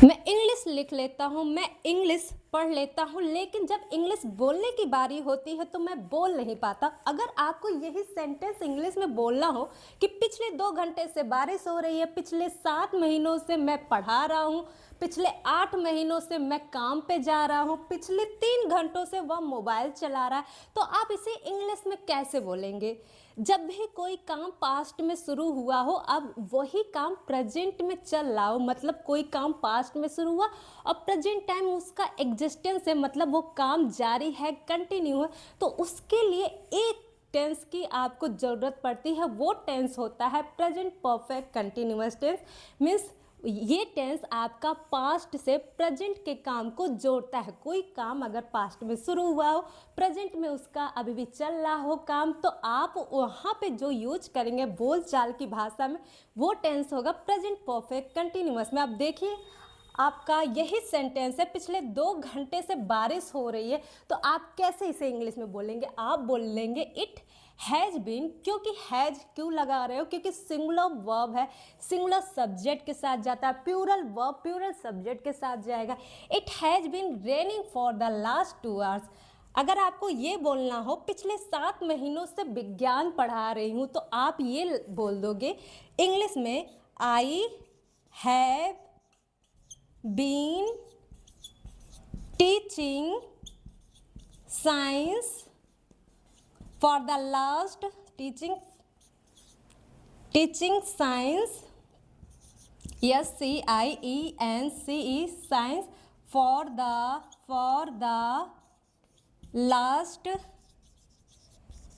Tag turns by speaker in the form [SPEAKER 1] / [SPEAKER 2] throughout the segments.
[SPEAKER 1] मैं इंग्लिश लिख लेता हूँ, मैं इंग्लिश पढ़ लेता हूँ, लेकिन जब इंग्लिश बोलने की बारी होती है तो मैं बोल नहीं पाता। अगर आपको यही सेंटेंस इंग्लिश में बोलना हो कि पिछले 2 घंटे से बारिश हो रही है, पिछले 7 महीनों से मैं पढ़ा रहा हूँ, पिछले 8 महीनों से मैं काम पे जा रहा हूँ, पिछले 3 घंटों से वह मोबाइल चला रहा है, तो आप इसे इंग्लिश में कैसे बोलेंगे? जब भी कोई काम पास्ट में शुरू हुआ हो, अब वही काम प्रेजेंट में चल रहा हो, मतलब कोई काम पास्ट में शुरू हुआ और प्रेजेंट टाइम उसका एग्जिस्टेंस है, मतलब वो काम जारी है, कंटिन्यू है, तो उसके लिए एक टेंस की आपको ज़रूरत पड़ती है। वो टेंस होता है present perfect continuous tense. Means ये टेंस आपका पास्ट से प्रेजेंट के काम को जोड़ता है। कोई काम अगर पास्ट में शुरू हुआ हो, प्रेजेंट में उसका अभी भी चल रहा हो काम, तो आप वहाँ पे जो यूज करेंगे बोलचाल की भाषा में, वो टेंस होगा प्रेजेंट परफेक्ट कंटिन्यूअस में। आप देखिए, आपका यही सेंटेंस है, पिछले 2 घंटे से बारिश हो रही है, तो आप कैसे इसे इंग्लिश में बोलेंगे? आप बोलेंगे इट हैज़ बीन। क्योंकि हैज़ क्यों लगा रहे हो? क्योंकि सिंगुलर वर्ब है, सिंगुलर सब्जेक्ट के साथ जाता है, प्लूरल वर्ब प्लूरल सब्जेक्ट के साथ जाएगा। It has been raining for the last 2 hours. अगर आपको ये बोलना हो पिछले 7 महीनों से विज्ञान पढ़ा रही हूँ, तो आप ये बोल दोगे इंग्लिश में, I have been teaching science for the last teaching science, SCIENCE, science for the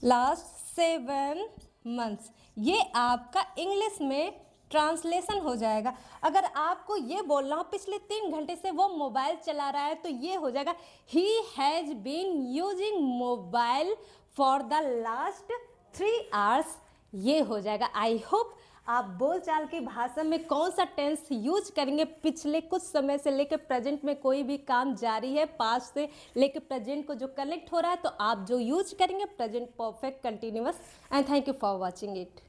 [SPEAKER 1] last 7 months। ये आपका इंग्लिश में ट्रांसलेशन हो जाएगा। अगर आपको ये बोलना हो पिछले 3 घंटे से वो मोबाइल चला रहा है, तो ये हो जाएगा he has been using mobile for the last 3 hours. ये हो जाएगा। आई होप आप बोलचाल की भाषा में कौन सा टेंस यूज करेंगे, पिछले कुछ समय से लेकर प्रेजेंट में कोई भी काम जारी है, पास्ट से लेकर प्रेजेंट को जो कनेक्ट हो रहा है, तो आप जो यूज करेंगे present perfect continuous. And thank you for watching it.